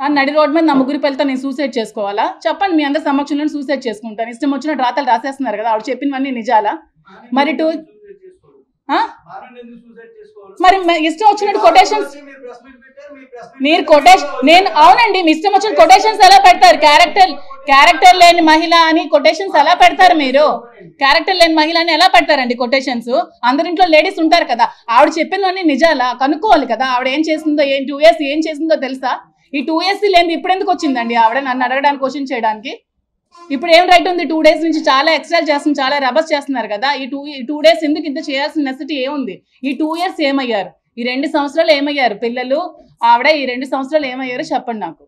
నడి రోడ్ మీద నా ముగ్గురు పిల్లలతో నేను సూసైడ్ చేసుకోవాలా? చెప్పండి, మీ అందరి సమక్షంలో సూసైడ్ చేసుకుంటాను. ఇష్టం వచ్చినట్టు రాతలు రాసేస్తున్నారు కదా, ఆవిడ చెప్పినవన్నీ నిజాలా? మరి మరి ఇష్టం వచ్చినట్టు కొటేషన్స్ మీరు నేను అవునండి, మీ ఇష్టం వచ్చిన కొటేషన్స్ ఎలా పెడతారు? క్యారెక్టర్ లేని మహిళ అని కొటేషన్స్ ఎలా పెడతారు? మీరు క్యారెక్టర్ లేని మహిళ అని ఎలా పెడతారండి కొటేషన్స్? అందరింట్లో లేడీస్ ఉంటారు కదా, ఆవిడ చెప్పినవన్నీ నిజాలా? కనుక్కోవాలి కదా, ఆవిడ ఏం చేసిందో, 2 years ఏం చేసిందో తెలుసా? ఈ 2 years లేని ఇప్పుడు ఎందుకు వచ్చిందండి ఆవిడ నన్ను అడగడానికి, క్వశ్చన్ చేయడానికి? ఇప్పుడు ఏం రైట్ ఉంది? 2 days నుంచి చాలా ఎక్స్ట్రా చేస్తున్నారు, చాలా రబస్ చేస్తున్నారు కదా. ఈ 2 days ఎందుకు ఇంత చేయాల్సిన నెసిటీ ఏముంది? ఈ 2 years ఏమయ్యారు? ఈ 2 సంవత్సరాలు ఏమయ్యారు? పిల్లలు, ఆవిడ ఈ 2 సంవత్సరాలు ఏమయ్యారు చెప్పండి నాకు.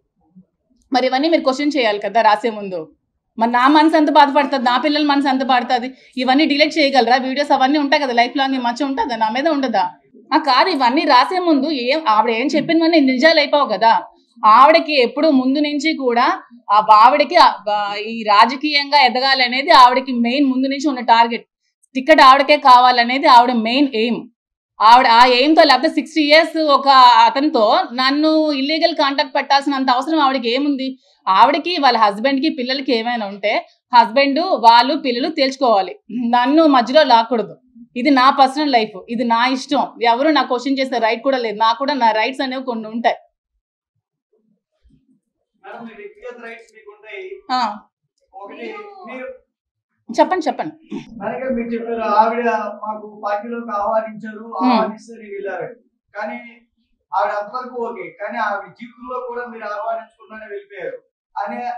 మరి ఇవన్నీ మీరు క్వశ్చన్ చేయాలి కదా రాసే ముందు. మరి నా మనసు ఎంత బాధపడుతుంది, నా పిల్లల మనసు ఎంత పడుతుంది? ఇవన్నీ డిలీట్ చేయగలరా? వీడియోస్ అవన్నీ ఉంటాయి కదా, లైఫ్ లాంగ్ మంచి ఉంటుందా? నా మీద ఉండదా? కాదు, ఇవన్నీ రాసే ముందు ఆవిడ ఏం చెప్పినవన్నీ నిజాలు అయిపోవు కదా. ఆవిడకి ఎప్పుడు ముందు నుంచి కూడా ఆవిడకి ఈ రాజకీయంగా ఎదగాలనేది ఆవిడకి మెయిన్ ముందు నుంచి ఉన్న టార్గెట్. టికెట్ ఆవిడకే కావాలనేది ఆవిడ మెయిన్ ఎయిమ్. ఆవిడ ఆ ఎయిమ్తో, లేకపోతే 60 years ఒక అతనితో నన్ను ఇల్లీగల్ కాంటాక్ట్ పెట్టాల్సినంత అవసరం ఆవిడకి ఏముంది? ఆవిడకి, వాళ్ళ హస్బెండ్కి, పిల్లలకి ఏమైనా ఉంటే హస్బెండ్, వాళ్ళు, పిల్లలు తేల్చుకోవాలి, నన్ను మధ్యలో లాక్కూడదు. ఇది నా పర్సనల్ లైఫ్, ఇది నా ఇష్టం. ఎవరు నా క్వశ్చన్ చేసే రైట్ కూడా లేదు. నాకు కూడా నా రైట్స్ అనేవి కొన్ని ఉంటాయి. చెప్పండి చెప్పండి. మీరు చెప్పారు ఆవిడ మాకు పార్టీలోకి ఆహ్వానించారు, ఆహ్వానిస్తారు వెళ్ళారు, కానీ ఆవిడ అంతవరకు ఓకే, కానీ ఆవిడ జీవితంలో కూడా మీరు ఆహ్వానించకుండానే వెళ్ళిపోయారు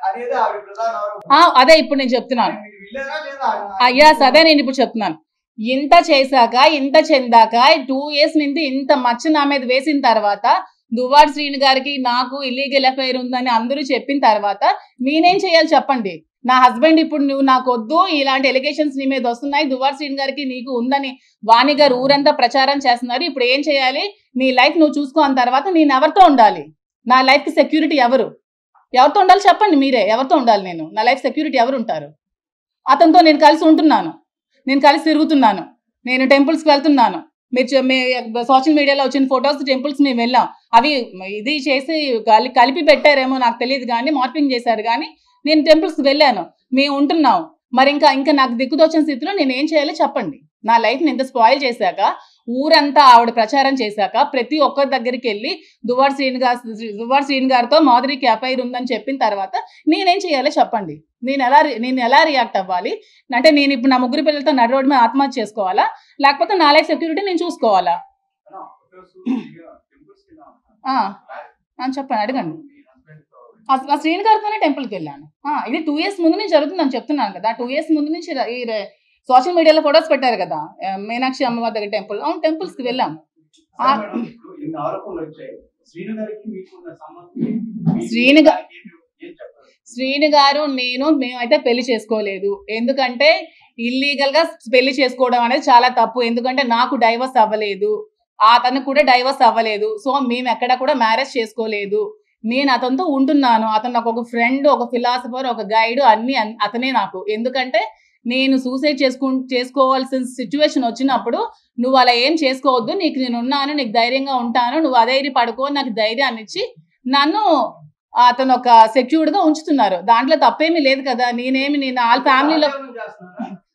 అనేది ఆవిడ ప్రధాన. అదే ఇప్పుడు నేను చెప్తున్నాను. అదే నేను ఇప్పుడు చెప్తున్నాను. ఇంత చేశాక, ఇంత చెందాక, 2 years నుంచి ఇంత మచ్చ నా మీద వేసిన తర్వాత, దువ్వాడ శ్రీను గారికి నాకు ఇల్లీగల్ అఫైర్ ఉందని అందరూ చెప్పిన తర్వాత నేనేం చేయాలి చెప్పండి? నా హస్బెండ్ ఇప్పుడు నువ్వు నాకు వద్దు, ఇలాంటి ఎలిగేషన్స్ నీ మీద వస్తున్నాయి, దువ్వాడ శ్రీను గారికి నీకు ఉందని వాణి గారు ఊరంతా ప్రచారం చేస్తున్నారు, ఇప్పుడు ఏం చేయాలి? నీ లైఫ్ నువ్వు చూసుకోని తర్వాత నేను ఎవరితో ఉండాలి? నా లైఫ్కి సెక్యూరిటీ ఎవరితో ఉండాలి చెప్పండి మీరే? ఎవరితో ఉండాలి నేను? నా లైఫ్ సెక్యూరిటీ ఎవరు ఉంటారు? అతనితో నేను కలిసి ఉంటున్నాను, నేను కలిసి తిరుగుతున్నాను, నేను టెంపుల్స్కి వెళ్తున్నాను. మీరు సోషల్ మీడియాలో వచ్చిన ఫొటోస్, టెంపుల్స్ మేము వెళ్ళాం. అవి ఇది చేసి కలిపి పెట్టారేమో నాకు తెలియదు, కానీ మార్పింగ్ చేశారు, కానీ నేను టెంపుల్స్కి వెళ్ళాను, మేము ఉంటున్నాం. మరి ఇంకా నాకు దిక్కుతోచిన స్థితిలో నేను ఏం చేయాలో చెప్పండి? నా లైఫ్ని ఇంత స్పాయిల్ చేశాక, ఊరంతా ఆవిడ ప్రచారం చేశాక, ప్రతి ఒక్కరి దగ్గరికి వెళ్ళి దువ్వాడ శ్రీను గారితో మాధురికి అఫైర్ ఉందని చెప్పిన తర్వాత నేనేం చేయాలో చెప్పండి? నేను ఎలా రియాక్ట్ అవ్వాలి? అంటే నేను ఇప్పుడు నా ముగ్గురు పిల్లలతో నడి రోడ్డు మీద ఆత్మహత్య చేసుకోవాలా, లేకపోతే నా లైఫ్ సెక్యూరిటీ నేను చూసుకోవాలా? చెప్పండి, అడగండి. శ్రీను గారితోనే టెంపుల్కి వెళ్ళాను. ఇది 2 years ముందు నుంచి జరుగుతుందని చెప్తున్నాను కదా. 2 years ముందు నుంచి ఈ సోషల్ మీడియాలో ఫొటోస్ పెట్టారు కదా, మీనాక్షి అమ్మవారి దగ్గర టెంపుల్. అవును, టెంపుల్స్కి వెళ్ళాం. శ్రీను గారు మేమైతే పెళ్లి చేసుకోలేదు. ఎందుకంటే ఇల్లీగల్ గా పెళ్లి చేసుకోవడం అనేది చాలా తప్పు. ఎందుకంటే నాకు డైవర్స్ అవ్వలేదు, అతను కూడా డైవర్స్ అవ్వలేదు. సో మేము ఎక్కడ కూడా మ్యారేజ్ చేసుకోలేదు. నేను అతనితో ఉంటున్నాను. అతను నాకు ఒక ఫ్రెండ్, ఒక ఫిలాసఫర్, ఒక గైడ్, అన్ని అతనే నాకు. ఎందుకంటే నేను సూసైడ్ చేసుకోవాల్సిన సిచ్యువేషన్ వచ్చినప్పుడు నువ్వు అలా ఏం చేసుకోవద్దు, నీకు నేను ఉన్నాను, నీకు ధైర్యంగా ఉంటాను, నువ్వు అధైర్య పడుకో, నాకు ధైర్యాన్ని ఇచ్చి నన్ను అతను ఒక సెక్యూర్డ్ గా ఉంచుతున్నారు. దాంట్లో తప్పేమీ లేదు కదా. నేను వాళ్ళ ఫ్యామిలీలో